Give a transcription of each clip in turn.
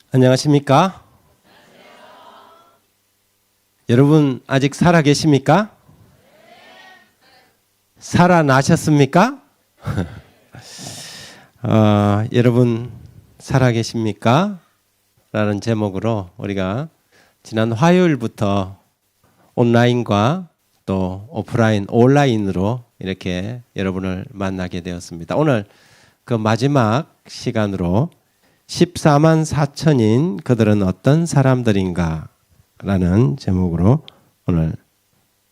안녕하십니까? 여러분 아직 살아 계십니까? 살아나셨습니까? 여러분 살아 계십니까? 라는 제목으로 우리가 지난 화요일부터 온라인과 또 오프라인, 온라인으로 이렇게 여러분을 만나게 되었습니다. 오늘 그 마지막 시간으로 14만 4천인 그들은 어떤 사람들인가 라는 제목으로 오늘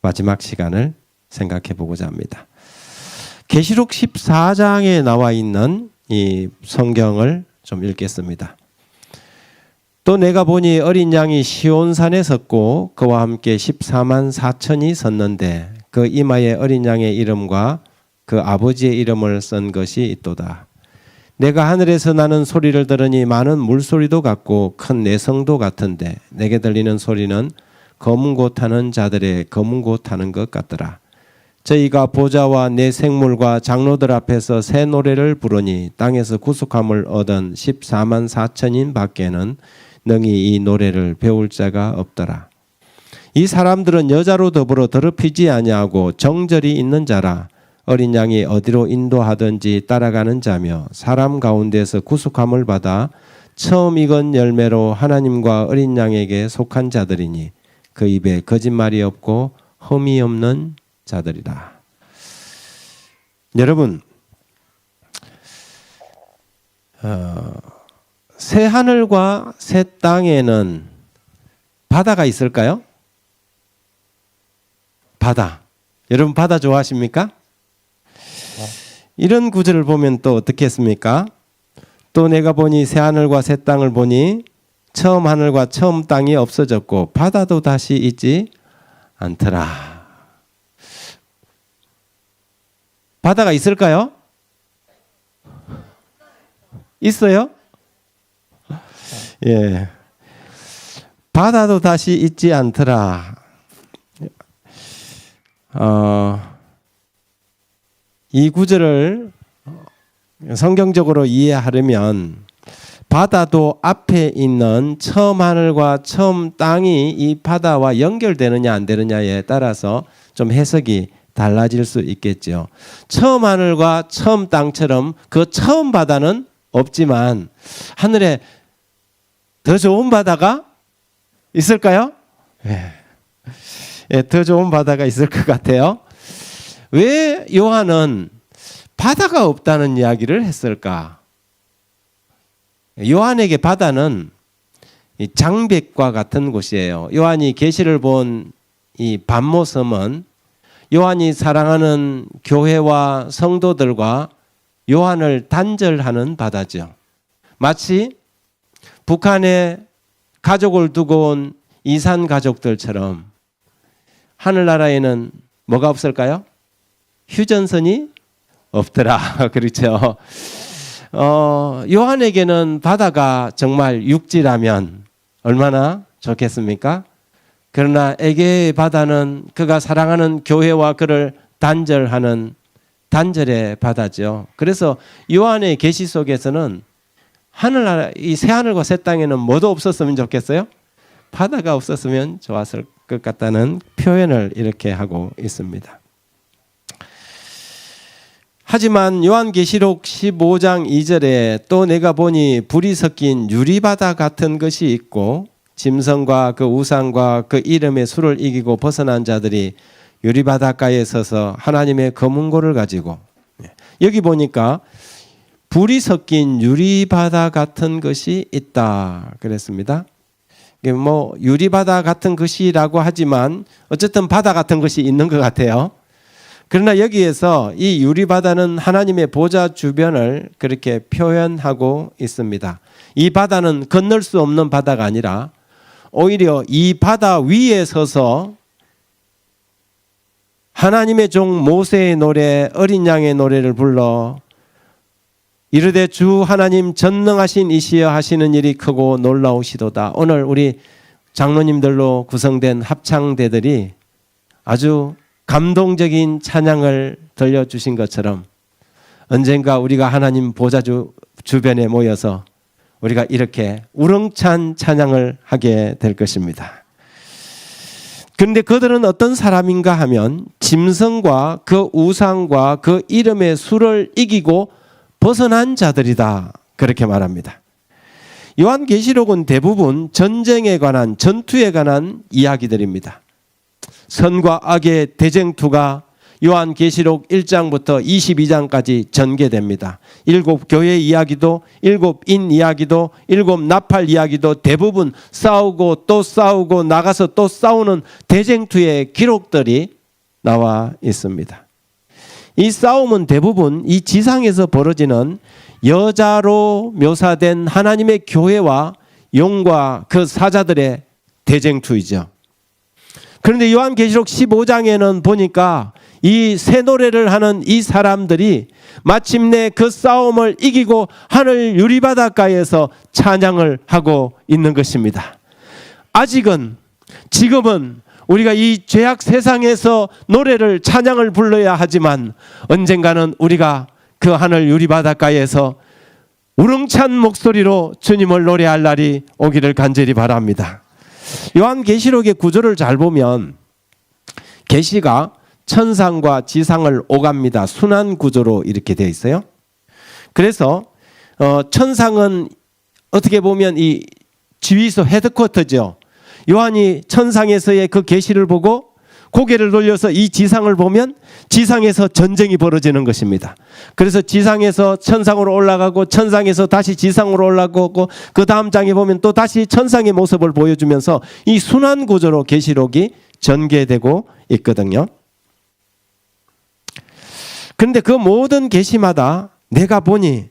마지막 시간을 생각해 보고자 합니다. 계시록 14장에 나와 있는 이 성경을 좀 읽겠습니다. 또 내가 보니 어린 양이 시온산에 섰고 그와 함께 14만 4천이 섰는데 그 이마에 어린 양의 이름과 그 아버지의 이름을 쓴 것이 있도다. 내가 하늘에서 나는 소리를 들으니 많은 물소리도 같고 큰 내성도 같은데 내게 들리는 소리는 검은 고 타는 자들의 검은 고 타는 것 같더라. 저희가 보좌와 내 생물과 장로들 앞에서 새 노래를 부르니 땅에서 구속함을 얻은 14만 4천인 밖에는 능히 이 노래를 배울 자가 없더라. 이 사람들은 여자로 더불어 더럽히지 아니하고 정절이 있는 자라. 어린 양이 어디로 인도하든지 따라가는 자며 사람 가운데서 구속함을 받아 처음 익은 열매로 하나님과 어린 양에게 속한 자들이니 그 입에 거짓말이 없고 흠이 없는 자들이라. 여러분, 새 하늘과 새 땅에는 바다가 있을까요? 바다. 여러분 바다 좋아하십니까? 이런 구절을 보면 또 어떻게 했습니까? 또 내가 보니 새 하늘과 새 땅을 보니 처음 하늘과 처음 땅이 없어졌고 바다도 다시 있지 않더라. 바다가 있을까요? 있어요? 예. 바다도 다시 있지 않더라. 이 구절을 성경적으로 이해하려면 바다도 앞에 있는 처음 하늘과 처음 땅이 이 바다와 연결되느냐 안 되느냐에 따라서 좀 해석이 달라질 수 있겠죠. 처음 하늘과 처음 땅처럼 그 처음 바다는 없지만 하늘에 더 좋은 바다가 있을까요? 예, 더 좋은 바다가 있을 것 같아요. 왜 요한은 바다가 없다는 이야기를 했을까? 요한에게 바다는 장백과 같은 곳이에요. 요한이 계시를 본 이 반모섬은 요한이 사랑하는 교회와 성도들과 요한을 단절하는 바다죠. 마치 북한에 가족을 두고 온 이산 가족들처럼 하늘나라에는 뭐가 없을까요? 휴전선이 없더라. 그렇죠. 요한에게는 바다가 정말 육지라면 얼마나 좋겠습니까? 그러나 에게의 바다는 그가 사랑하는 교회와 그를 단절하는 단절의 바다죠. 그래서 요한의 계시 속에서는 하늘나라, 이 새 하늘과 새 땅에는 뭐도 없었으면 좋겠어요? 바다가 없었으면 좋았을 것 같다는 표현을 이렇게 하고 있습니다. 하지만 요한계시록 15장 2절에 또 내가 보니 불이 섞인 유리바다 같은 것이 있고 짐승과 그 우상과 그 이름의 수를 이기고 벗어난 자들이 유리바닷가에 서서 하나님의 검은고를 가지고, 여기 보니까 불이 섞인 유리바다 같은 것이 있다 그랬습니다. 뭐 유리바다 같은 것이라고 하지만 어쨌든 바다 같은 것이 있는 것 같아요. 그러나 여기에서 이 유리바다는 하나님의 보좌 주변을 그렇게 표현하고 있습니다. 이 바다는 건널 수 없는 바다가 아니라 오히려 이 바다 위에 서서 하나님의 종 모세의 노래, 어린 양의 노래를 불러 이르되 주 하나님 전능하신 이시여 하시는 일이 크고 놀라우시도다. 오늘 우리 장로님들로 구성된 합창대들이 아주 감동적인 찬양을 들려주신 것처럼 언젠가 우리가 하나님 보좌 주변에 모여서 우리가 이렇게 우렁찬 찬양을 하게 될 것입니다. 그런데 그들은 어떤 사람인가 하면 짐승과 그 우상과 그 이름의 수를 이기고 벗어난 자들이다. 그렇게 말합니다. 요한계시록은 대부분 전쟁에 관한, 전투에 관한 이야기들입니다. 선과 악의 대쟁투가 요한계시록 1장부터 22장까지 전개됩니다. 7교회 이야기도, 7인 이야기도, 7나팔 이야기도 대부분 싸우고 또 싸우고 나가서 또 싸우는 대쟁투의 기록들이 나와 있습니다. 이 싸움은 대부분 이 지상에서 벌어지는 여자로 묘사된 하나님의 교회와 용과 그 사자들의 대쟁투이죠. 그런데 요한계시록 15장에는 보니까 이 새 노래를 하는 이 사람들이 마침내 그 싸움을 이기고 하늘 유리바닷가에서 찬양을 하고 있는 것입니다. 아직은, 지금은 우리가 이 죄악 세상에서 노래를, 찬양을 불러야 하지만 언젠가는 우리가 그 하늘 유리바닷가에서 우렁찬 목소리로 주님을 노래할 날이 오기를 간절히 바랍니다. 요한계시록의 구조를 잘 보면 계시가 천상과 지상을 오갑니다. 순환 구조로 이렇게 되어 있어요. 그래서 천상은 어떻게 보면 이 지휘소 헤드쿼터죠. 요한이 천상에서의 그 계시를 보고 고개를 돌려서 이 지상을 보면 지상에서 전쟁이 벌어지는 것입니다. 그래서 지상에서 천상으로 올라가고 천상에서 다시 지상으로 올라가고 그 다음 장에 보면 또 다시 천상의 모습을 보여주면서 이 순환 구조로 계시록이 전개되고 있거든요. 그런데 그 모든 계시마다 내가 보니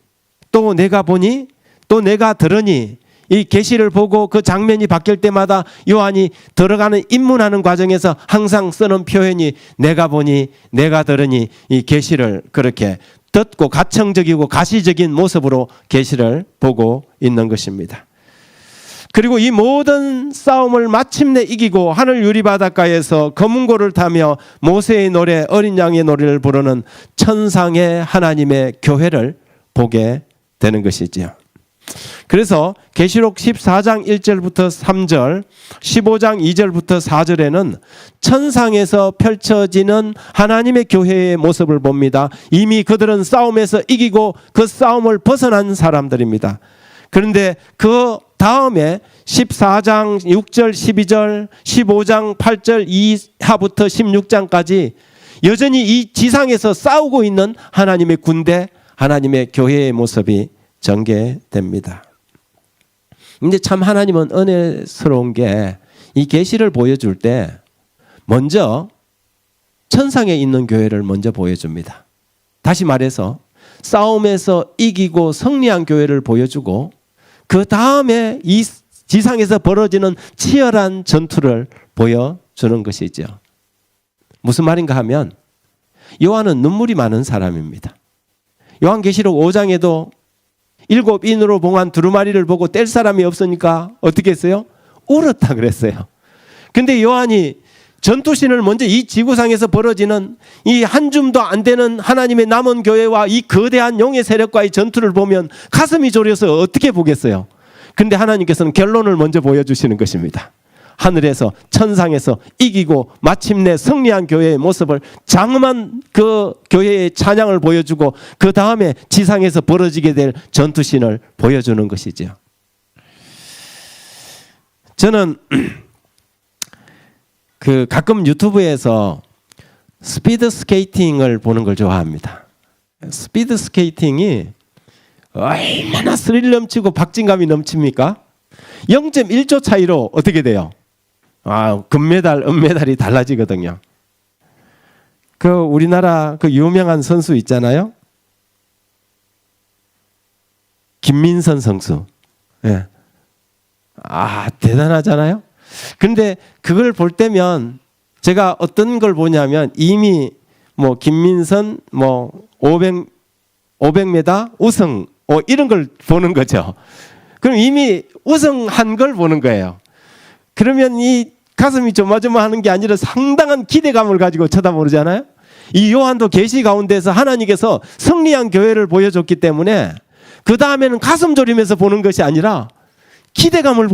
또 내가 보니 또 내가 들으니, 이 계시를 보고 그 장면이 바뀔 때마다 요한이 들어가는 입문하는 과정에서 항상 쓰는 표현이 내가 보니 내가 들으니, 이 계시를 그렇게 듣고 가청적이고 가시적인 모습으로 계시를 보고 있는 것입니다. 그리고 이 모든 싸움을 마침내 이기고 하늘 유리바닷가에서 검은고를 타며 모세의 노래, 어린 양의 노래를 부르는 천상의 하나님의 교회를 보게 되는 것이지요. 그래서 계시록 14장 1절부터 3절, 15장 2절부터 4절에는 천상에서 펼쳐지는 하나님의 교회의 모습을 봅니다. 이미 그들은 싸움에서 이기고 그 싸움을 벗어난 사람들입니다. 그런데 그 다음에 14장 6절 12절 15장 8절 이하부터 16장까지 여전히 이 지상에서 싸우고 있는 하나님의 군대, 하나님의 교회의 모습이 전개됩니다. 근데 참 하나님은 은혜스러운 게 이 계시를 보여줄 때 먼저 천상에 있는 교회를 먼저 보여줍니다. 다시 말해서 싸움에서 이기고 승리한 교회를 보여주고 그 다음에 이 지상에서 벌어지는 치열한 전투를 보여주는 것이죠. 무슨 말인가 하면 요한은 눈물이 많은 사람입니다. 요한계시록 5장에도 7인으로 봉한 두루마리를 보고 뗄 사람이 없으니까 어떻게 했어요? 울었다 그랬어요. 근데 요한이 전투신을 먼저 이 지구상에서 벌어지는 이 한 줌도 안 되는 하나님의 남은 교회와 이 거대한 용의 세력과의 전투를 보면 가슴이 졸여서 어떻게 보겠어요? 근데 하나님께서는 결론을 먼저 보여주시는 것입니다. 하늘에서 천상에서 이기고 마침내 승리한 교회의 모습을, 장엄한 그 교회의 찬양을 보여주고 그 다음에 지상에서 벌어지게 될 전투신을 보여주는 것이죠. 저는 가끔 유튜브에서 스피드 스케이팅을 보는 걸 좋아합니다. 스피드 스케이팅이 얼마나 스릴 넘치고 박진감이 넘칩니까? 0.1초 차이로 어떻게 돼요? 금메달, 은메달이 달라지거든요. 우리나라 유명한 선수 있잖아요. 김민선 선수. 예. 대단하잖아요. 근데 그걸 볼 때면 제가 어떤 걸 보냐면 이미 김민선 500m 우승 이런 걸 보는 거죠. 그럼 이미 우승한 걸 보는 거예요. 그러면 이 가슴이 조마조마하는 게 아니라 상당한 기대감을 가지고 쳐다보잖아요. 이 요한도 계시 가운데서 하나님께서 승리한 교회를 보여줬기 때문에 그 다음에는 가슴 졸이면서 보는 것이 아니라 기대감을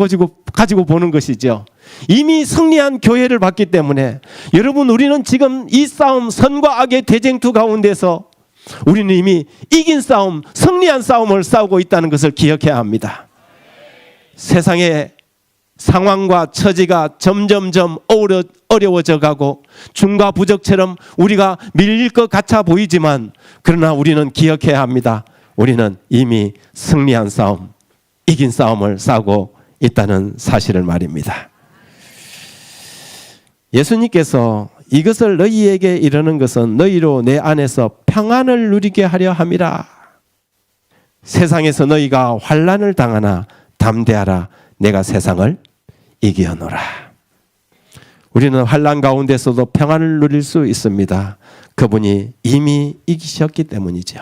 가지고 보는 것이죠. 이미 승리한 교회를 봤기 때문에 여러분, 우리는 지금 이 싸움, 선과 악의 대쟁투 가운데서 우리는 이미 이긴 싸움, 승리한 싸움을 싸우고 있다는 것을 기억해야 합니다. 세상의 상황과 처지가 점점점 어려워져 가고 중과 부적처럼 우리가 밀릴 것 같아 보이지만, 그러나 우리는 기억해야 합니다. 우리는 이미 승리한 싸움, 이긴 싸움을 싸우고 있다는 사실을 말입니다. 예수님께서 이것을 너희에게 이르는 것은 너희로 내 안에서 평안을 누리게 하려 함이라. 세상에서 너희가 환난을 당하나 담대하라. 내가 세상을 이기었노라. 우리는 환난 가운데서도 평안을 누릴 수 있습니다. 그분이 이미 이기셨기 때문이죠.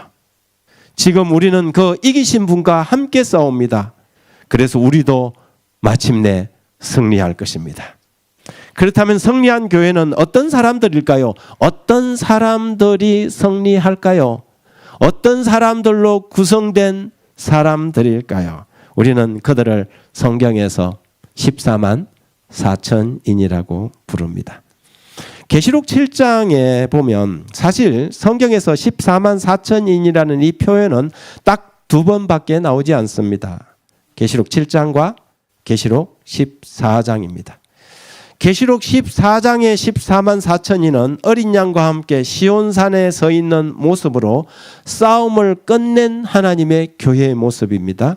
지금 우리는 그 이기신 분과 함께 싸웁니다. 그래서 우리도 마침내 승리할 것입니다. 그렇다면 승리한 교회는 어떤 사람들일까요? 어떤 사람들이 승리할까요? 어떤 사람들로 구성된 사람들일까요? 우리는 그들을 성경에서 14만 4천인이라고 부릅니다. 계시록 7장에 보면 사실 성경에서 14만 4천인이라는 이 표현은 딱 두 번밖에 나오지 않습니다. 계시록 7장과 계시록 14장입니다. 계시록 14장의 14만 4천인은 어린 양과 함께 시온산에 서 있는 모습으로 싸움을 끝낸 하나님의 교회의 모습입니다.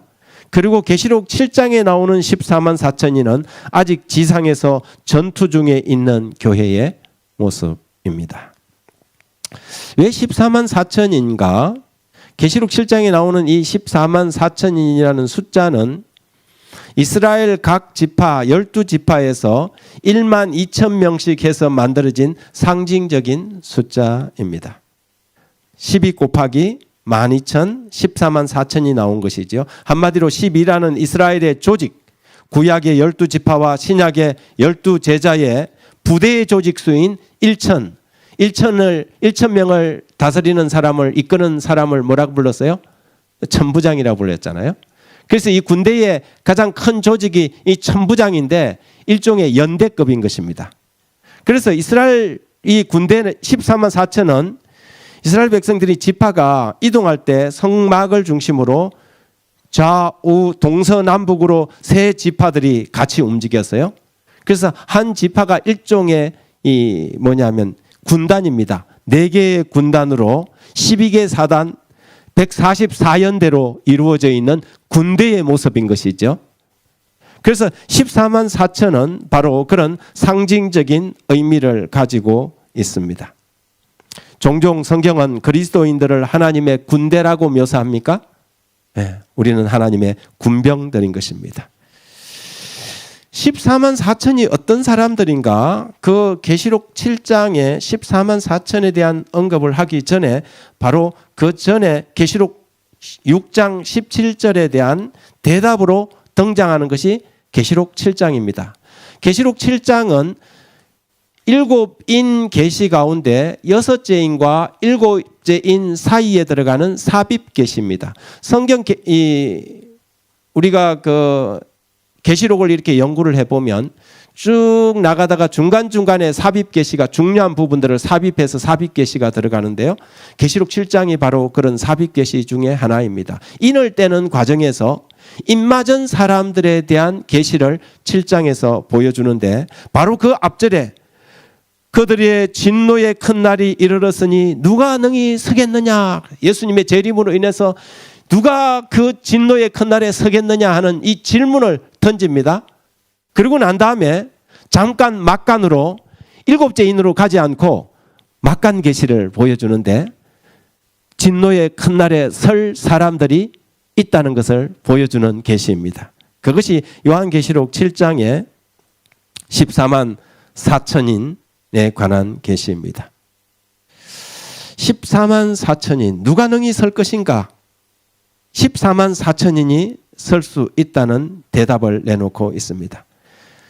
그리고 계시록 7장에 나오는 14만 4천인은 아직 지상에서 전투 중에 있는 교회의 모습입니다. 왜 14만 4천인가? 계시록 7장에 나오는 이 14만 4천인이라는 숫자는 이스라엘 각 지파 12지파에서 1만 2천 명씩 해서 만들어진 상징적인 숫자입니다. 12 곱하기 12,000, 14만 4천이 나온 것이죠. 한마디로 12라는 이스라엘의 조직, 구약의 12지파와 신약의 12제자의 부대의 조직수인 1,000명을 다스리는 사람을, 이끄는 사람을 뭐라고 불렀어요? 천부장이라고 불렀잖아요. 그래서 이 군대의 가장 큰 조직이 이 천부장인데 일종의 연대급인 것입니다. 그래서 이스라엘 이 군대 14만 4천은 이스라엘 백성들이 지파가 이동할 때 성막을 중심으로 좌우 동서남북으로 세 지파들이 같이 움직였어요. 그래서 한 지파가 일종의 이 뭐냐면 군단입니다. 4개의 군단으로 12개 사단 144연대로 이루어져 있는 군대의 모습인 것이죠. 그래서 14만 4천은 바로 그런 상징적인 의미를 가지고 있습니다. 종종 성경은 그리스도인들을 하나님의 군대라고 묘사합니까? 네, 우리는 하나님의 군병들인 것입니다. 14만 4천이 어떤 사람들인가? 그 계시록 7장에 14만 4천에 대한 언급을 하기 전에 바로 그 전에 계시록 6장 17절에 대한 대답으로 등장하는 것이 계시록 7장입니다. 계시록 7장은 7인 계시 가운데 6째인과 7째인 사이에 들어가는 삽입 계시입니다. 성경 우리가 그 계시록을 이렇게 연구를 해보면 쭉 나가다가 중간중간에 삽입 계시가 중요한 부분들을 삽입해서 삽입 계시가 들어가는데요. 계시록 7장이 바로 그런 삽입 계시 중에 하나입니다. 인을 떼는 과정에서 입맞은 사람들에 대한 계시를 7장에서 보여주는데 바로 그 앞절에 그들의 진노의 큰 날이 이르렀으니 누가 능히 서겠느냐, 예수님의 재림으로 인해서 누가 그 진노의 큰 날에 서겠느냐 하는 이 질문을 던집니다. 그리고 난 다음에 잠깐 막간으로 7째 인으로 가지 않고 막간 계시를 보여주는데 진노의 큰 날에 설 사람들이 있다는 것을 보여주는 계시입니다. 그것이 요한계시록 7장의 14만 4천인에 관한 계시입니다. 14만 4천인 누가 능히 설 것인가? 14만 4천인이 설 수 있다는 대답을 내놓고 있습니다.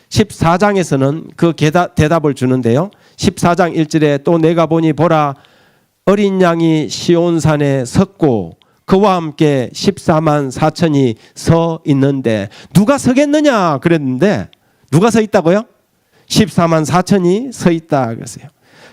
14장에서는 그 대답을 주는데요. 14장 1절에 또 내가 보니 보라 어린 양이 시온산에 섰고 그와 함께 14만 4천이 서 있는데 누가 서겠느냐 그랬는데 누가 서 있다고요? 14만 4천이 서 있다 그랬어요.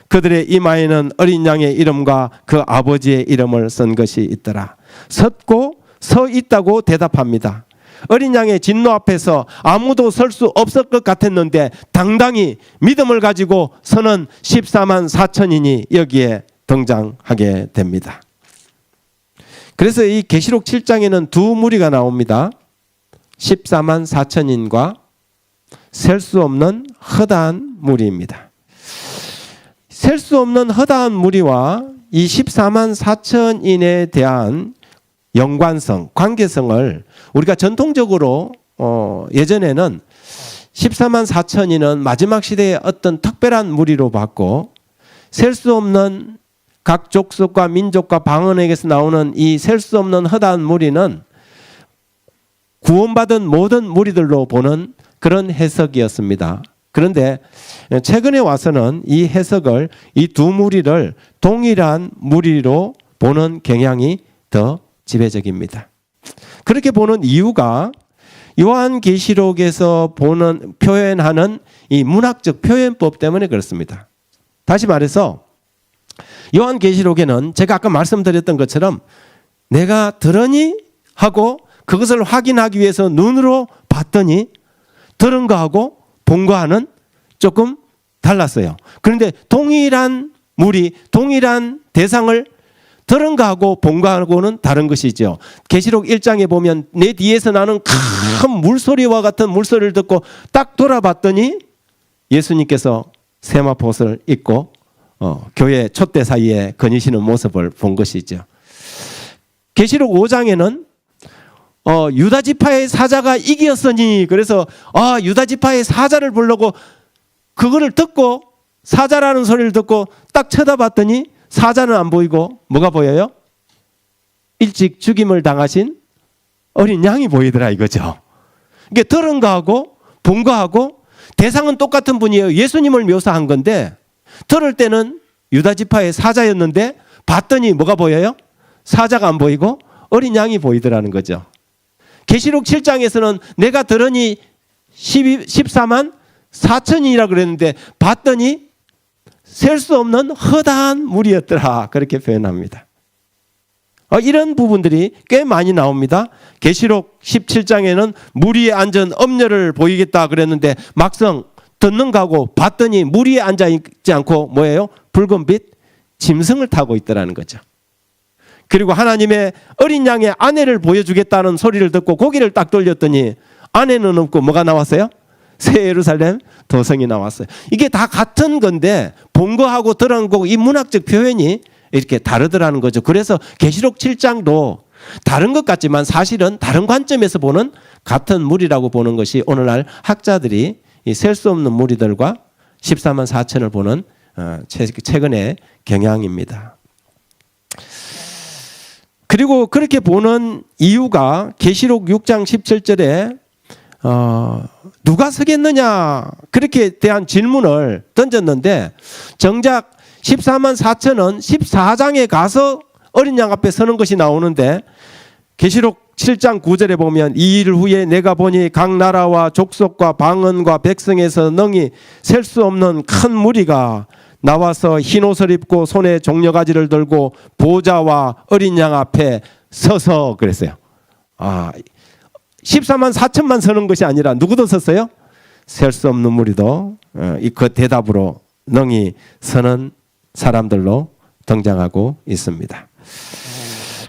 그들의 이마에는 어린 양의 이름과 그 아버지의 이름을 쓴 것이 있더라. 섰고 서 있다고 대답합니다. 어린 양의 진노 앞에서 아무도 설 수 없을 것 같았는데 당당히 믿음을 가지고 서는 14만 4천인이 여기에 등장하게 됩니다. 그래서 이 계시록 7장에는 두 무리가 나옵니다. 14만 4천인과 셀 수 없는 허다한 무리입니다. 셀 수 없는 허다한 무리와 이 14만 4천인에 대한 연관성, 관계성을 우리가 전통적으로 예전에는 14만 4천인은 마지막 시대의 어떤 특별한 무리로 봤고 셀 수 없는 각 족속과 민족과 방언에게서 나오는 이 셀 수 없는 허다한 무리는 구원받은 모든 무리들로 보는 그런 해석이었습니다. 그런데 최근에 와서는 이 해석을 이 두 무리를 동일한 무리로 보는 경향이 더 지배적입니다. 그렇게 보는 이유가 요한계시록에서 표현하는 이 문학적 표현법 때문에 그렇습니다. 다시 말해서 요한계시록에는 제가 아까 말씀드렸던 것처럼 내가 들으니 하고 그것을 확인하기 위해서 눈으로 봤더니 들은 거하고 본 거하고는 조금 달랐어요. 그런데 동일한 무리, 동일한 대상을 들은 거하고 본 거하고는 다른 것이죠. 계시록 1장에 보면 내 뒤에서 나는 큰 물소리와 같은 물소리를 듣고 딱 돌아봤더니 예수님께서 세마포옷을 입고 교회 촛대 사이에 거니시는 모습을 본 것이죠. 계시록 5장에는 유다 지파의 사자가 이겼으니 그래서 유다 지파의 사자를 부르고 그거를 듣고 사자라는 소리를 듣고 딱 쳐다봤더니 사자는 안 보이고 뭐가 보여요? 일찍 죽임을 당하신 어린 양이 보이더라 이거죠. 이게 들은 거하고 본 거하고 대상은 똑같은 분이에요. 예수님을 묘사한 건데 들을 때는 유다 지파의 사자였는데 봤더니 뭐가 보여요? 사자가 안 보이고 어린 양이 보이더라는 거죠. 계시록 7장에서는 내가 들으니 14만 4천이라 그랬는데 봤더니 셀 수 없는 허다한 무리였더라 그렇게 표현합니다. 이런 부분들이 꽤 많이 나옵니다. 계시록 17장에는 무리에 앉은 엄녀를 보이겠다 그랬는데 막상 듣는 가고 봤더니 무리에 앉아 있지 않고 뭐예요? 붉은 빛 짐승을 타고 있더라는 거죠. 그리고 하나님의 어린 양의 아내를 보여주겠다는 소리를 듣고 고개를 딱 돌렸더니 아내는 없고 뭐가 나왔어요? 새 예루살렘 도성이 나왔어요. 이게 다 같은 건데 본 거하고 들은 거고 이 문학적 표현이 이렇게 다르더라는 거죠. 그래서 계시록 7장도 다른 것 같지만 사실은 다른 관점에서 보는 같은 무리라고 보는 것이 오늘날 학자들이 셀 수 없는 무리들과 14만 4천을 보는 최근의 경향입니다. 그리고 그렇게 보는 이유가 계시록 6장 17절에 누가 서겠느냐 그렇게 대한 질문을 던졌는데 정작 14만 4천은 14장에 가서 어린 양 앞에 서는 것이 나오는데 계시록 7장 9절에 보면 이 일 후에 내가 보니 각 나라와 족속과 방언과 백성에서 능히 셀 수 없는 큰 무리가 나와서 흰 옷을 입고 손에 종려가지를 들고 보좌와 어린 양 앞에 서서 그랬어요. 14만 4천만 서는 것이 아니라 누구도 섰어요? 셀 수 없는 무리도 그 대답으로 능히 서는 사람들로 등장하고 있습니다.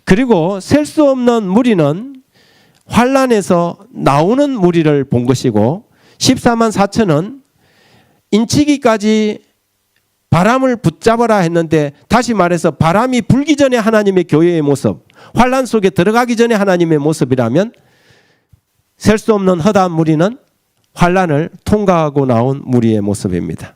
그리고 셀 수 없는 무리는 환란에서 나오는 무리를 본 것이고 14만 4천은 인치기까지 바람을 붙잡아라 했는데 다시 말해서 바람이 불기 전에 하나님의 교회의 모습, 환란 속에 들어가기 전에 하나님의 모습이라면 셀 수 없는 허다한 무리는 환란을 통과하고 나온 무리의 모습입니다.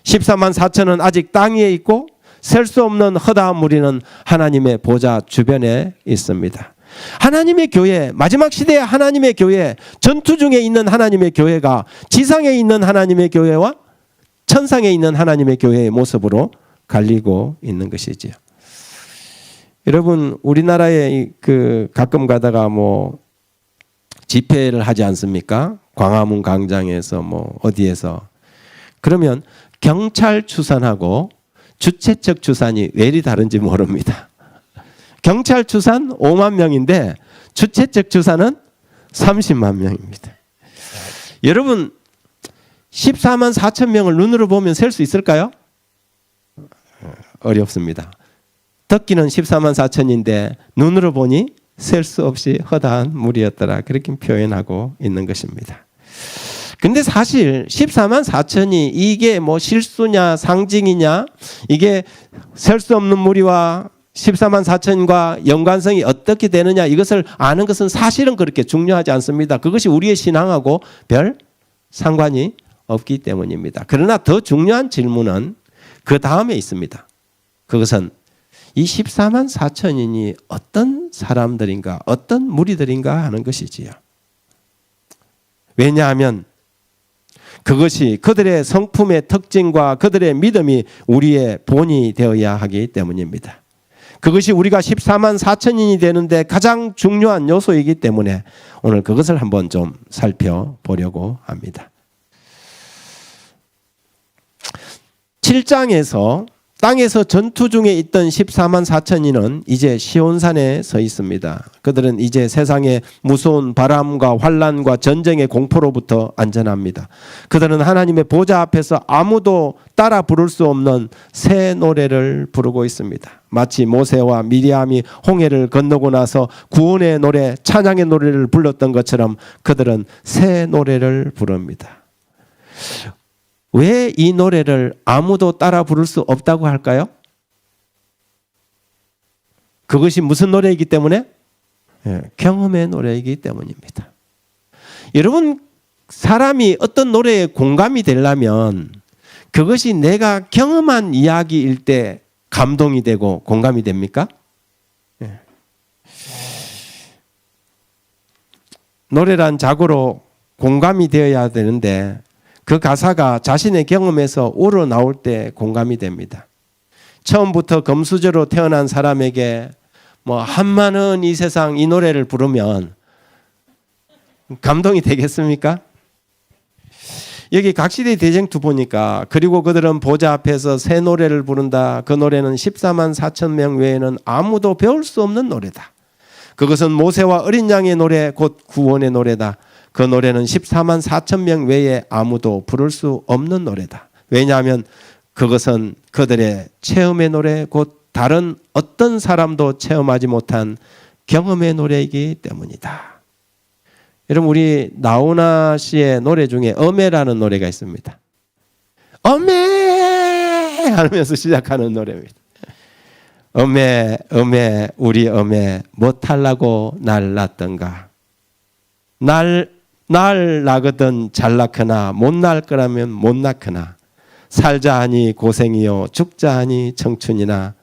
14만 4천은 아직 땅 위에 있고 셀 수 없는 허다한 무리는 하나님의 보좌 주변에 있습니다. 하나님의 교회, 마지막 시대의 하나님의 교회, 전투 중에 있는 하나님의 교회가 지상에 있는 하나님의 교회와 천상에 있는 하나님의 교회의 모습으로 갈리고 있는 것이지요. 여러분 우리나라에 그 가끔 가다가 뭐 집회를 하지 않습니까? 광화문 광장에서 뭐 어디에서. 그러면 경찰 추산하고 주최측 추산이 왜 이리 다른지 모릅니다. 경찰 추산 5만 명인데 주최측 추산은 30만 명입니다. 여러분 14만 4천 명을 눈으로 보면 셀 수 있을까요? 어렵습니다. 듣기는 14만 4천인데 눈으로 보니 셀 수 없이 허다한 무리였더라. 그렇게 표현하고 있는 것입니다. 근데 사실 14만 4천이 이게 뭐 실수냐 상징이냐, 이게 셀 수 없는 무리와 14만 4천과 연관성이 어떻게 되느냐, 이것을 아는 것은 사실은 그렇게 중요하지 않습니다. 그것이 우리의 신앙하고 별 상관이 없기 때문입니다. 그러나 더 중요한 질문은 그 다음에 있습니다. 그것은 이 14만 4천인이 어떤 사람들인가, 어떤 무리들인가 하는 것이지요. 왜냐하면 그것이 그들의 성품의 특징과 그들의 믿음이 우리의 본이 되어야 하기 때문입니다. 그것이 우리가 14만 4천인이 되는데 가장 중요한 요소이기 때문에 오늘 그것을 한번 좀 살펴보려고 합니다. 7장에서 땅에서 전투 중에 있던 14만 4천인은 이제 시온산에 서 있습니다. 그들은 이제 세상의 무서운 바람과 환난과 전쟁의 공포로부터 안전합니다. 그들은 하나님의 보좌 앞에서 아무도 따라 부를 수 없는 새 노래를 부르고 있습니다. 마치 모세와 미리암이 홍해를 건너고 나서 구원의 노래, 찬양의 노래를 불렀던 것처럼 그들은 새 노래를 부릅니다. 왜 이 노래를 아무도 따라 부를 수 없다고 할까요? 그것이 무슨 노래이기 때문에? 경험의 노래이기 때문입니다. 여러분, 사람이 어떤 노래에 공감이 되려면 그것이 내가 경험한 이야기일 때 감동이 되고 공감이 됩니까? 노래란 자고로 공감이 되어야 되는데 그 가사가 자신의 경험에서 우러나올 때 공감이 됩니다. 처음부터 금수저로 태어난 사람에게 뭐 한마는 이 세상 이 노래를 부르면 감동이 되겠습니까? 여기 각시대 대쟁투 보니까 그리고 그들은 보좌 앞에서 새 노래를 부른다. 그 노래는 14만 4천 명 외에는 아무도 배울 수 없는 노래다. 그것은 모세와 어린 양의 노래 곧 구원의 노래다. 그 노래는 14만 4천 명 외에 아무도 부를 수 없는 노래다. 왜냐하면 그것은 그들의 체험의 노래 곧 다른 어떤 사람도 체험하지 못한 경험의 노래이기 때문이다. 여러분, 우리 나훈아 씨의 노래 중에 어메라는 노래가 있습니다. 어메 하면서 시작하는 노래입니다. 어메 어메 우리 어메 못하려고 날 낳던가. 날 나거든 잘 낳거나 못 낳을 거라면 못 낳거나 살자 하니 고생이요 죽자 하니 청춘이나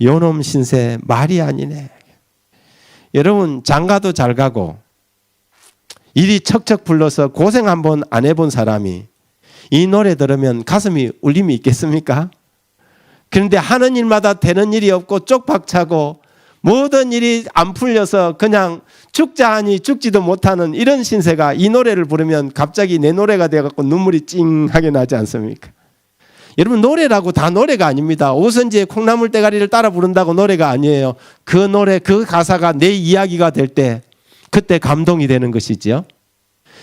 요놈 신세 말이 아니네. 여러분, 장가도 잘 가고 일이 척척 불러서 고생 한번 안 해본 사람이 이 노래 들으면 가슴이 울림이 있겠습니까? 그런데 하는 일마다 되는 일이 없고 쪽박차고 모든 일이 안 풀려서 그냥 죽자 하니 죽지도 못하는 이런 신세가 이 노래를 부르면 갑자기 내 노래가 되어갖고 눈물이 찡하게 나지 않습니까? 여러분, 노래라고 다 노래가 아닙니다. 오선지의 콩나물 대가리를 따라 부른다고 노래가 아니에요. 그 노래, 그 가사가 내 이야기가 될 때 그때 감동이 되는 것이지요.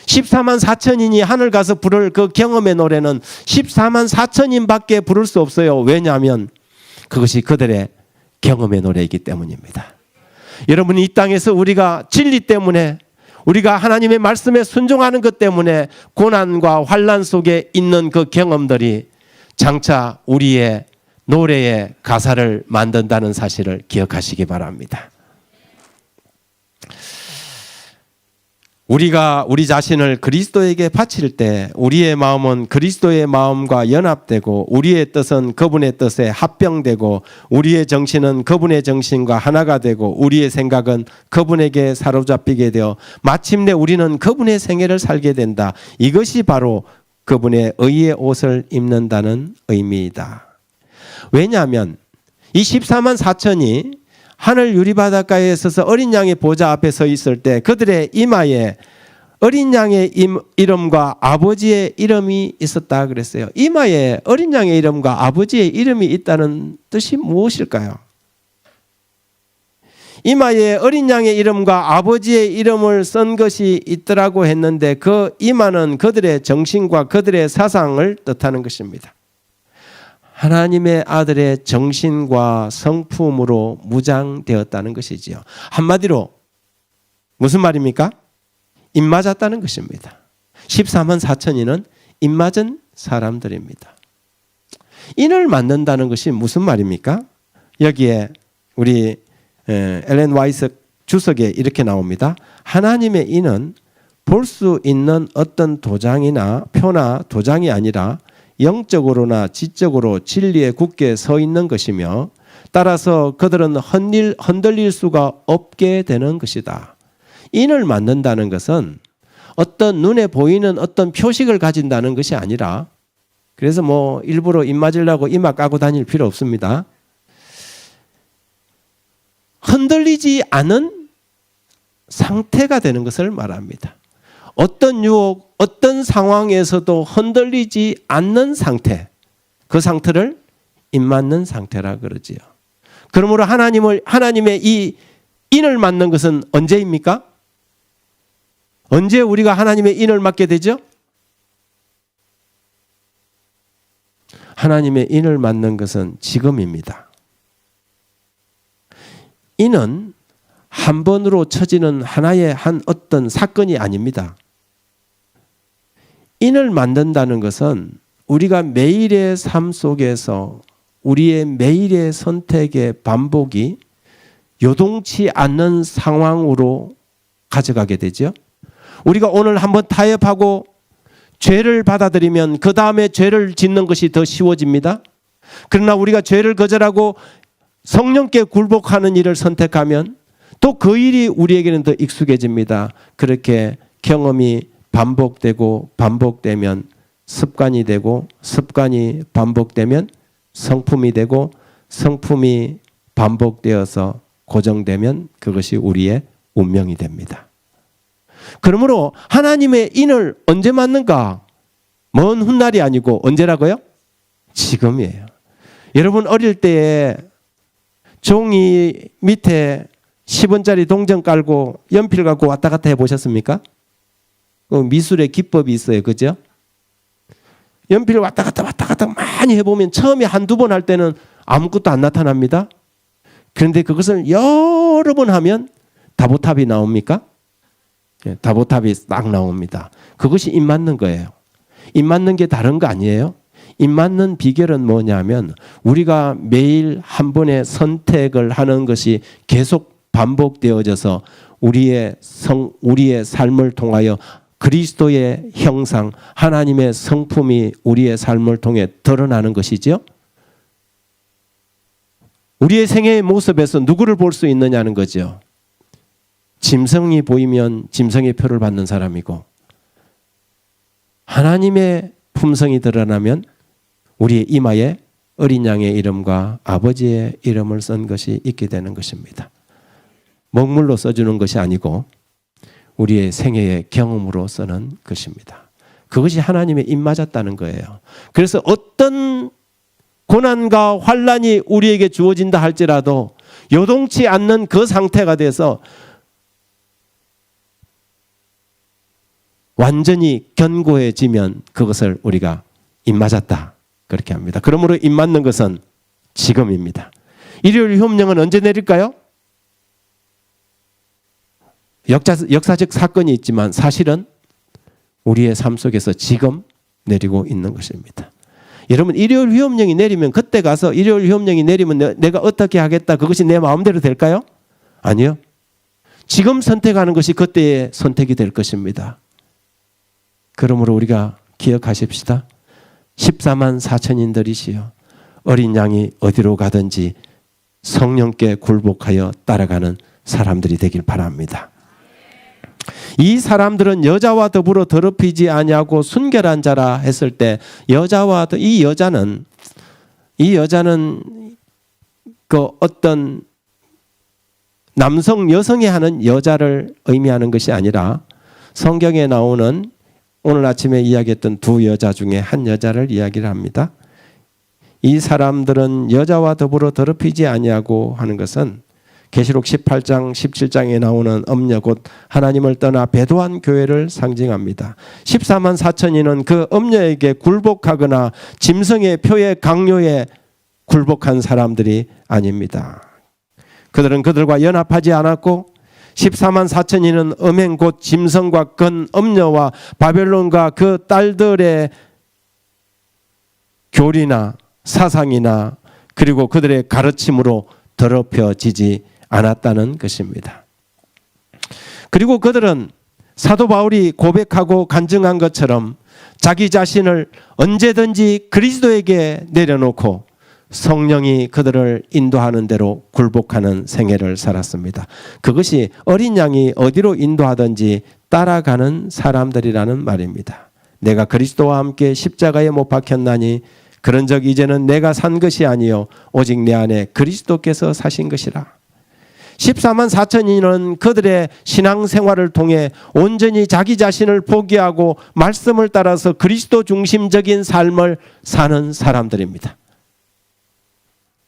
14만 4천인이 하늘 가서 부를 그 경험의 노래는 14만 4천인밖에 부를 수 없어요. 왜냐하면 그것이 그들의 경험의 노래이기 때문입니다. 여러분, 이 땅에서 우리가 진리 때문에 우리가 하나님의 말씀에 순종하는 것 때문에 고난과 환난 속에 있는 그 경험들이 장차 우리의 노래의 가사를 만든다는 사실을 기억하시기 바랍니다. 우리가 우리 자신을 그리스도에게 바칠 때 우리의 마음은 그리스도의 마음과 연합되고 우리의 뜻은 그분의 뜻에 합병되고 우리의 정신은 그분의 정신과 하나가 되고 우리의 생각은 그분에게 사로잡히게 되어 마침내 우리는 그분의 생애를 살게 된다. 이것이 바로 그분의 의의 옷을 입는다는 의미이다. 왜냐하면 이 14만 4천이 하늘 유리바닷가에 서서 어린 양의 보좌 앞에 서 있을 때 그들의 이마에 어린 양의 이름과 아버지의 이름이 있었다 그랬어요. 이마에 어린 양의 이름과 아버지의 이름이 있다는 뜻이 무엇일까요? 이마에 어린 양의 이름과 아버지의 이름을 쓴 것이 있더라고 했는데 그 이마는 그들의 정신과 그들의 사상을 뜻하는 것입니다. 하나님의 아들의 정신과 성품으로 무장되었다는 것이지요. 한마디로 무슨 말입니까? 입맞았다는 것입니다. 14만 4천인은 입맞은 사람들입니다. 인을 맞는다는 것이 무슨 말입니까? 여기에 우리 엘렌 와이트 주석에 이렇게 나옵니다. 하나님의 인은 볼 수 있는 어떤 도장이나 표나 도장이 아니라 영적으로나 지적으로 진리에 굳게 서 있는 것이며 따라서 그들은 흔들릴 수가 없게 되는 것이다. 인을 맞는다는 것은 어떤 눈에 보이는 어떤 표식을 가진다는 것이 아니라 그래서 뭐 일부러 입 맞으려고 이마 까고 다닐 필요 없습니다. 흔들리지 않은 상태가 되는 것을 말합니다. 어떤 유혹, 어떤 상황에서도 흔들리지 않는 상태, 그 상태를 입맞는 상태라 그러지요. 그러므로 하나님의 이 인을 맞는 것은 언제입니까? 언제 우리가 하나님의 인을 맞게 되죠? 하나님의 인을 맞는 것은 지금입니다. 인은 한 번으로 쳐지는 하나의 한 어떤 사건이 아닙니다. 인을 만든다는 것은 우리가 매일의 삶 속에서 우리의 매일의 선택의 반복이 요동치 않는 상황으로 가져가게 되죠. 우리가 오늘 한번 타협하고 죄를 받아들이면 그 다음에 죄를 짓는 것이 더 쉬워집니다. 그러나 우리가 죄를 거절하고 성령께 굴복하는 일을 선택하면 또 그 일이 우리에게는 더 익숙해집니다. 그렇게 경험이 반복되고 반복되면 습관이 되고 습관이 반복되면 성품이 되고 성품이 반복되어서 고정되면 그것이 우리의 운명이 됩니다. 그러므로 하나님의 인을 언제 맞는가? 먼 훗날이 아니고 언제라고요? 지금이에요. 여러분 어릴 때에 종이 밑에 10원짜리 동전 깔고 연필 갖고 왔다 갔다 해보셨습니까? 미술의 기법이 있어요. 그죠? 연필을 왔다 갔다 많이 해보면 처음에 한두 번 할 때는 아무것도 안 나타납니다. 그런데 그것을 여러 번 하면 다보탑이 나옵니까? 다보탑이 딱 나옵니다. 그것이 입 맞는 거예요. 입 맞는 게 다른 거 아니에요? 입 맞는 비결은 뭐냐면 우리가 매일 한 번의 선택을 하는 것이 계속 반복되어져서 우리의 삶을 통하여 그리스도의 형상, 하나님의 성품이 우리의 삶을 통해 드러나는 것이죠. 우리의 생애의 모습에서 누구를 볼 수 있느냐는 거죠. 짐승이 보이면 짐승의 표를 받는 사람이고 하나님의 품성이 드러나면 우리의 이마에 어린 양의 이름과 아버지의 이름을 쓴 것이 있게 되는 것입니다. 먹물로 써주는 것이 아니고 우리의 생애의 경험으로 쓰는 것입니다. 그것이 하나님의 입 맞았다는 거예요. 그래서 어떤 고난과 환난이 우리에게 주어진다 할지라도 요동치 않는 그 상태가 돼서 완전히 견고해지면 그것을 우리가 입 맞았다 그렇게 합니다. 그러므로 입 맞는 것은 지금입니다. 일요일 효험령은 언제 내릴까요? 역사적 사건이 있지만 사실은 우리의 삶 속에서 지금 내리고 있는 것입니다. 여러분 일요일 휴업령이 내리면 그때 가서 일요일 휴업령이 내리면 내가 어떻게 하겠다 그것이 내 마음대로 될까요? 아니요. 지금 선택하는 것이 그때의 선택이 될 것입니다. 그러므로 우리가 기억하십시다. 14만 4천인들이시여 어린 양이 어디로 가든지 성령께 굴복하여 따라가는 사람들이 되길 바랍니다. 이 사람들은 여자와 더불어 더럽히지 아니하고 순결한 자라 했을 때 이 여자는 그 어떤 남성, 여성이 하는 여자를 의미하는 것이 아니라 성경에 나오는 오늘 아침에 이야기했던 두 여자 중에 한 여자를 이야기를 합니다. 이 사람들은 여자와 더불어 더럽히지 아니하고 하는 것은 계시록 18장 17장에 나오는 엄녀 곧 하나님을 떠나 배도한 교회를 상징합니다. 14만 4천인은 그 엄녀에게 굴복하거나 짐승의 표에 강요에 굴복한 사람들이 아닙니다. 그들은 그들과 연합하지 않았고 14만 4천인은 음행 곧 짐승과 건 엄녀와 바벨론과 그 딸들의 교리나 사상이나 그리고 그들의 가르침으로 더럽혀지지 않았다는 것입니다. 그리고 그들은 사도 바울이 고백하고 간증한 것처럼 자기 자신을 언제든지 그리스도에게 내려놓고 성령이 그들을 인도하는 대로 굴복하는 생애를 살았습니다. 그것이 어린 양이 어디로 인도하든지 따라가는 사람들이라는 말입니다. 내가 그리스도와 함께 십자가에 못 박혔나니 그런즉 이제는 내가 산 것이 아니요 오직 내 안에 그리스도께서 사신 것이라. 14만 4천인은 그들의 신앙생활을 통해 온전히 자기 자신을 포기하고 말씀을 따라서 그리스도 중심적인 삶을 사는 사람들입니다.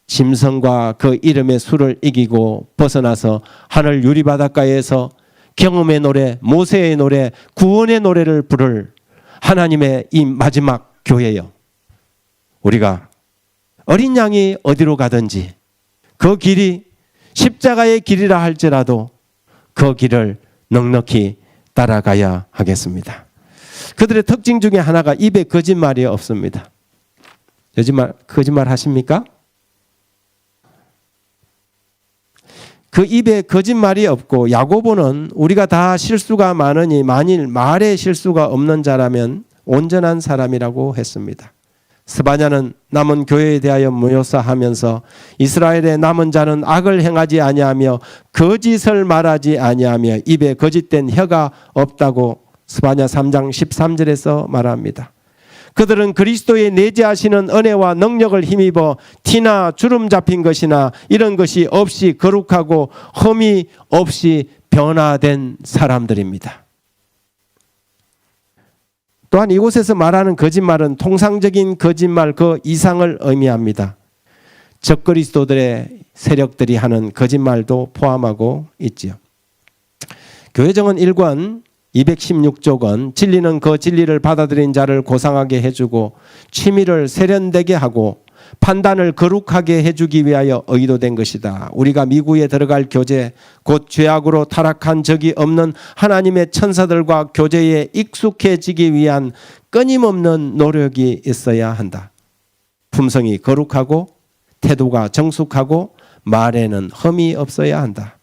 짐승과 그 이름의 수를 이기고 벗어나서 하늘 유리바닷가에서 경험의 노래, 모세의 노래, 구원의 노래를 부를 하나님의 이 마지막 교회요. 우리가 어린 양이 어디로 가든지 그 길이 십자가의 길이라 할지라도 그 길을 넉넉히 따라가야 하겠습니다. 그들의 특징 중에 하나가 입에 거짓말이 없습니다. 거짓말 하십니까? 그 입에 거짓말이 없고 야고보는 우리가 다 실수가 많으니 만일 말에 실수가 없는 자라면 온전한 사람이라고 했습니다. 스바냐는 남은 교회에 대하여 묘사하면서 이스라엘의 남은 자는 악을 행하지 아니하며 거짓을 말하지 아니하며 입에 거짓된 혀가 없다고 스바냐 3장 13절에서 말합니다. 그들은 그리스도의 내재하시는 은혜와 능력을 힘입어 티나 주름 잡힌 것이나 이런 것이 없이 거룩하고 흠이 없이 변화된 사람들입니다. 또한 이곳에서 말하는 거짓말은 통상적인 거짓말 그 이상을 의미합니다. 적그리스도들의 세력들이 하는 거짓말도 포함하고 있지요. 교회정언 1권 216쪽은 진리는 그 진리를 받아들인 자를 고상하게 해주고 취미를 세련되게 하고 판단을 거룩하게 해주기 위하여 의도된 것이다. 우리가 미국에 들어갈 교제 곧 죄악으로 타락한 적이 없는 하나님의 천사들과 교제에 익숙해지기 위한 끊임없는 노력이 있어야 한다. 품성이 거룩하고 태도가 정숙하고 말에는 흠이 없어야 한다.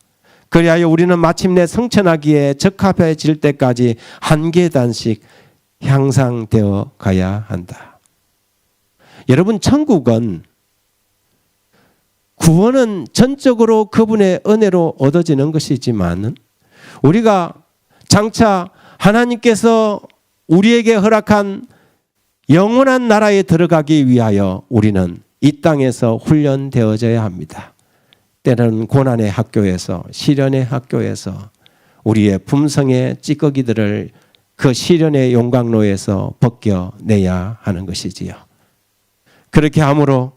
그리하여 우리는 마침내 성천하기에 적합해질 때까지 한 계단씩 향상되어 가야 한다. 여러분, 천국은 구원은 전적으로 그분의 은혜로 얻어지는 것이지만 우리가 장차 하나님께서 우리에게 허락한 영원한 나라에 들어가기 위하여 우리는 이 땅에서 훈련되어져야 합니다. 때로는 고난의 학교에서 시련의 학교에서 우리의 품성의 찌꺼기들을 그 시련의 용광로에서 벗겨내야 하는 것이지요. 그렇게 함으로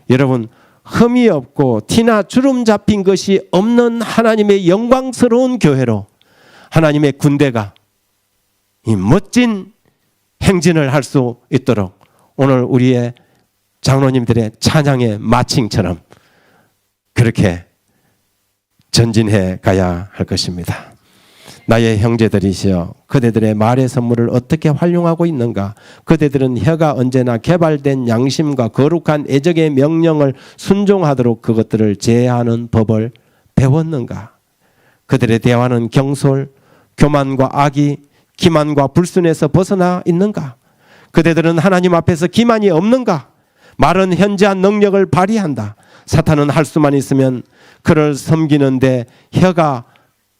여러분 흠이 없고 티나 주름 잡힌 것이 없는 하나님의 영광스러운 교회로 하나님의 군대가 이 멋진 행진을 할 수 있도록 오늘 우리의 장로님들의 찬양의 마칭처럼 그렇게 전진해 가야 할 것입니다. 나의 형제들이시여 그대들의 말의 선물을 어떻게 활용하고 있는가? 그대들은 혀가 언제나 개발된 양심과 거룩한 애적의 명령을 순종하도록 그것들을 제어하는 법을 배웠는가? 그들의 대화는 경솔, 교만과 악의, 기만과 불순에서 벗어나 있는가? 그대들은 하나님 앞에서 기만이 없는가? 말은 현저한 능력을 발휘한다. 사탄은 할 수만 있으면 그를 섬기는데 혀가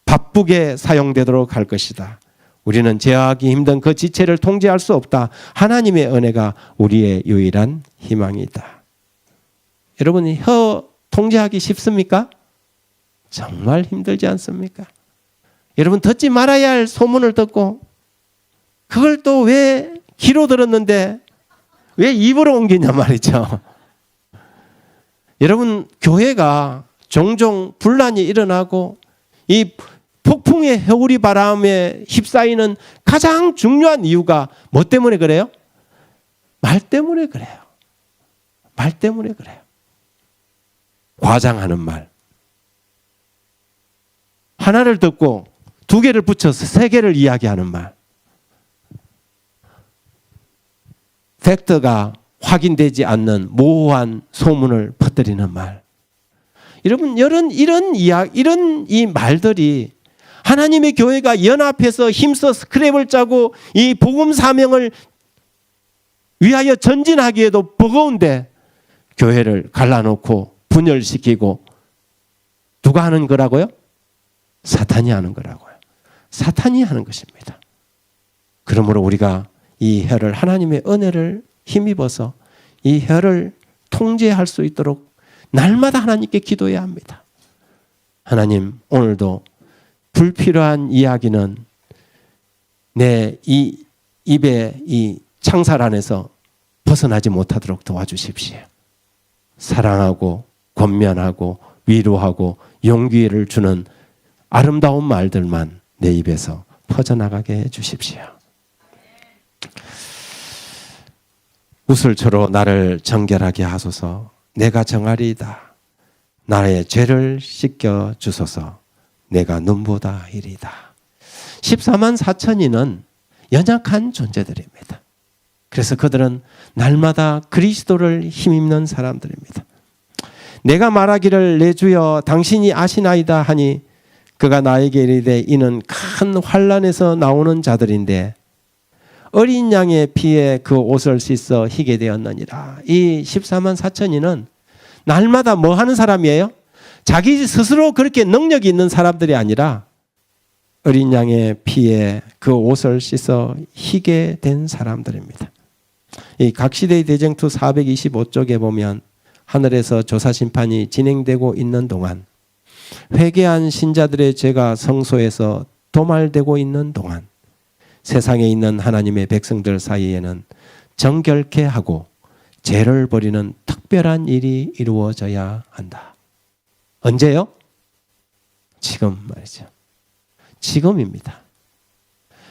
바쁘게 사용되도록 할 것이다. 우리는 제어하기 힘든 그 지체를 통제할 수 없다. 하나님의 은혜가 우리의 유일한 희망이다. 여러분, 혀 통제하기 쉽습니까? 정말 힘들지 않습니까? 여러분, 듣지 말아야 할 소문을 듣고 그걸 또 왜 귀로 들었는데 왜 입으로 옮기냐 말이죠. 여러분, 교회가 종종 분란이 일어나고 이 폭풍의 해오리 바람에 휩싸이는 가장 중요한 이유가 뭐 때문에 그래요? 말 때문에 그래요. 말 때문에 그래요. 과장하는 말. 하나를 듣고 두 개를 붙여서 세 개를 이야기하는 말. 팩트가 확인되지 않는 모호한 소문을 퍼뜨리는 말. 여러분, 이런 이 말들이 하나님의 교회가 연합해서 힘써 스크랩을 짜고 이 복음 사명을 위하여 전진하기에도 버거운데 교회를 갈라놓고 분열시키고 누가 하는 거라고요? 사탄이 하는 거라고요. 사탄이 하는 것입니다. 그러므로 우리가 이 혀를 하나님의 은혜를 힘입어서 이 혀를 통제할 수 있도록 날마다 하나님께 기도해야 합니다. 하나님, 오늘도 불필요한 이야기는 내 이 입의 이 창살 안에서 벗어나지 못하도록 도와주십시오. 사랑하고 권면하고 위로하고 용기를 주는 아름다운 말들만 내 입에서 퍼져나가게 해 주십시오. 우슬초로 나를 정결하게 하소서. 내가 정하리이다. 나의 죄를 씻겨 주소서. 내가 눈보다 이리다. 14만 4천인은 연약한 존재들입니다. 그래서 그들은 날마다 그리스도를 힘입는 사람들입니다. 내가 말하기를 내 주여 당신이 아시나이다 하니 그가 나에게 이르되 이는 큰 환난에서 나오는 자들인데 어린 양의 피에 그 옷을 씻어 희게 되었느니라. 이 14만 4천인은 날마다 뭐 하는 사람이에요? 자기 스스로 그렇게 능력이 있는 사람들이 아니라 어린 양의 피에 그 옷을 씻어 희게 된 사람들입니다. 이 각시대의 대쟁투 425쪽에 보면 하늘에서 조사 심판이 진행되고 있는 동안 회개한 신자들의 죄가 성소에서 도말되고 있는 동안 세상에 있는 하나님의 백성들 사이에는 정결케 하고 죄를 버리는 특별한 일이 이루어져야 한다. 언제요? 지금 말이죠. 지금입니다.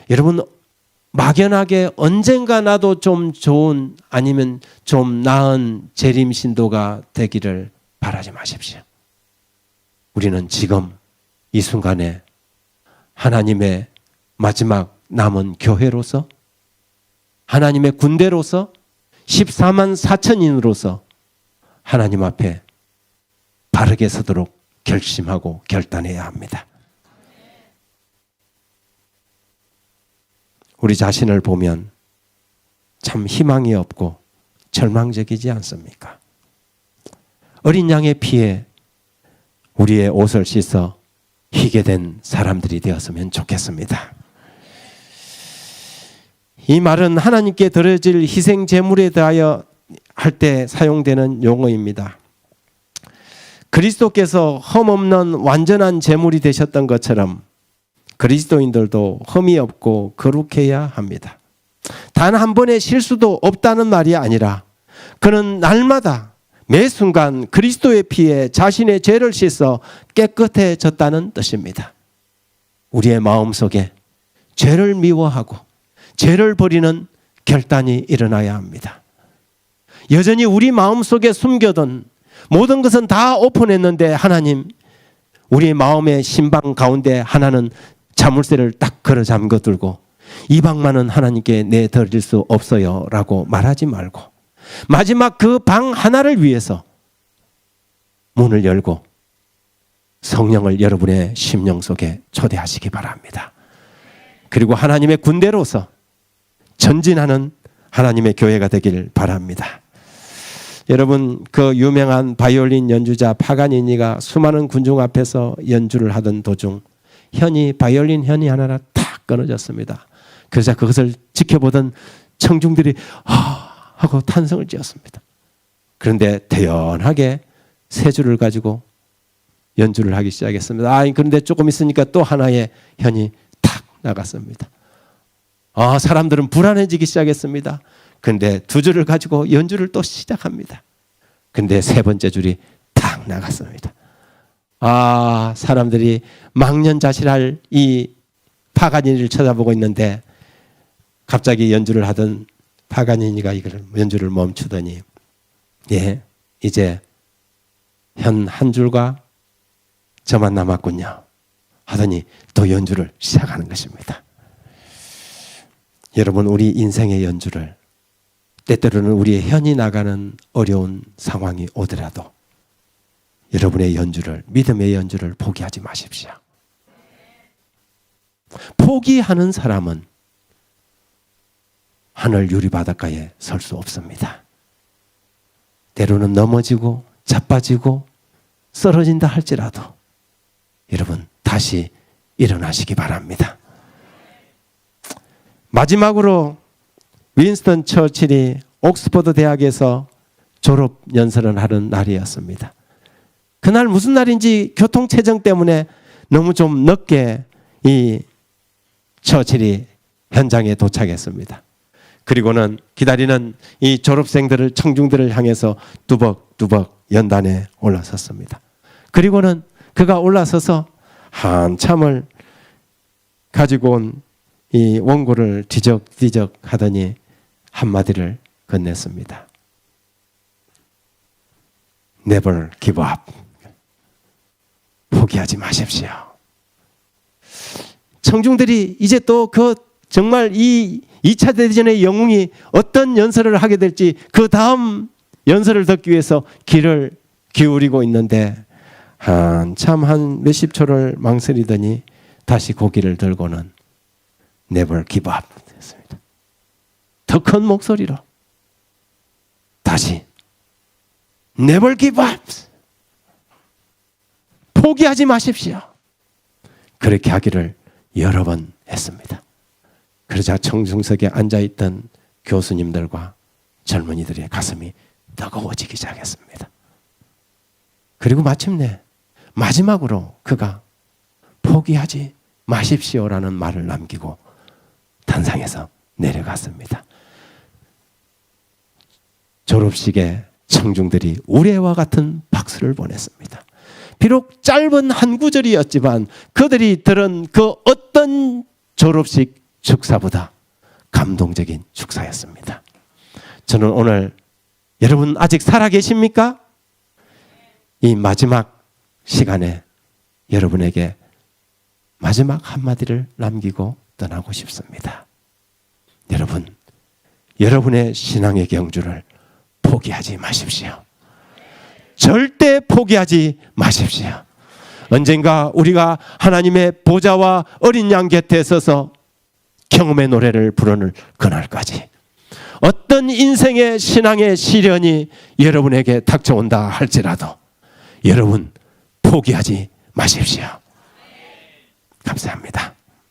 여러분, 막연하게 언젠가 나도 좀 좋은 아니면 좀 나은 재림 신도가 되기를 바라지 마십시오. 우리는 지금 이 순간에 하나님의 마지막 남은 교회로서 하나님의 군대로서 14만 4천인으로서 하나님 앞에 바르게 서도록 결심하고 결단해야 합니다. 우리 자신을 보면 참 희망이 없고 절망적이지 않습니까? 어린 양의 피에 우리의 옷을 씻어 희게 된 사람들이 되었으면 좋겠습니다. 이 말은 하나님께 드려질 희생 제물에 대하여 할 때 사용되는 용어입니다. 그리스도께서 흠없는 완전한 제물이 되셨던 것처럼 그리스도인들도 흠이 없고 거룩해야 합니다. 단 한 번의 실수도 없다는 말이 아니라 그는 날마다 매 순간 그리스도의 피에 자신의 죄를 씻어 깨끗해졌다는 뜻입니다. 우리의 마음속에 죄를 미워하고 죄를 버리는 결단이 일어나야 합니다. 여전히 우리 마음속에 숨겨둔 모든 것은 다 오픈했는데 하나님, 우리 마음의 신방 가운데 하나는 자물쇠를 딱 걸어 잠궈 들고 이방만은 하나님께 내드릴 수 없어요 라고 말하지 말고 마지막 그 방 하나를 위해서 문을 열고 성령을 여러분의 심령 속에 초대하시기 바랍니다. 그리고 하나님의 군대로서 전진하는 하나님의 교회가 되길 바랍니다. 여러분, 그 유명한 바이올린 연주자 파가니니가 수많은 군중 앞에서 연주를 하던 도중 바이올린 현이 하나 탁 끊어졌습니다. 그래서 그것을 지켜보던 청중들이 하고 탄성을 지었습니다. 그런데 태연하게 세 줄을 가지고 연주를 하기 시작했습니다. 그런데 조금 있으니까 또 하나의 현이 탁 나갔습니다. 사람들은 불안해지기 시작했습니다. 근데 두 줄을 가지고 연주를 또 시작합니다. 근데 세 번째 줄이 탁 나갔습니다. 사람들이 망연자실할 이 파가니니를 쳐다보고 있는데 갑자기 연주를 하던 파가니니가 이걸 연주를 멈추더니 이제 현 한 줄과 저만 남았군요 하더니 또 연주를 시작하는 것입니다. 여러분, 우리 인생의 연주를 때때로는 우리의 현이 나가는 어려운 상황이 오더라도 여러분의 연주를, 믿음의 연주를 포기하지 마십시오. 포기하는 사람은 하늘 유리바닷가에 설 수 없습니다. 때로는 넘어지고 자빠지고 쓰러진다 할지라도 여러분 다시 일어나시기 바랍니다. 마지막으로 윈스턴 처칠이 옥스퍼드 대학에서 졸업 연설을 하는 날이었습니다. 그날 무슨 날인지 교통체증 때문에 너무 좀 늦게 이 처칠이 현장에 도착했습니다. 그리고는 기다리는 이 졸업생들을, 청중들을 향해서 뚜벅뚜벅 연단에 올라섰습니다. 그리고는 그가 올라서서 한참을 가지고 온 이 원고를 뒤적뒤적 하더니 한마디를 건넸습니다. Never give up. 포기하지 마십시오. 청중들이 이제 또 정말 이 2차 대전의 영웅이 어떤 연설을 하게 될지 그 다음 연설을 듣기 위해서 귀를 기울이고 있는데 한참 한 몇십 초를 망설이더니 다시 고개를 들고는 Never give up 했습니다. 더 큰 목소리로 다시 Never give up. 포기하지 마십시오. 그렇게 하기를 여러 번 했습니다. 그러자 청중석에 앉아있던 교수님들과 젊은이들의 가슴이 뜨거워지기 시작했습니다. 그리고 마침내 마지막으로 그가 포기하지 마십시오라는 말을 남기고 단상에서 내려갔습니다. 졸업식에 청중들이 우레와 같은 박수를 보냈습니다. 비록 짧은 한 구절이었지만 그들이 들은 그 어떤 졸업식 축사보다 감동적인 축사였습니다. 저는 오늘 여러분 아직 살아계십니까? 이 마지막 시간에 여러분에게 마지막 한마디를 남기고 떠나고 싶습니다. 여러분, 여러분의 신앙의 경주를 포기하지 마십시오. 절대 포기하지 마십시오. 언젠가 우리가 하나님의 보좌와 어린 양 곁에 서서 경험의 노래를 부르는 그날까지 어떤 인생의 신앙의 시련이 여러분에게 닥쳐온다 할지라도 여러분 포기하지 마십시오. 감사합니다.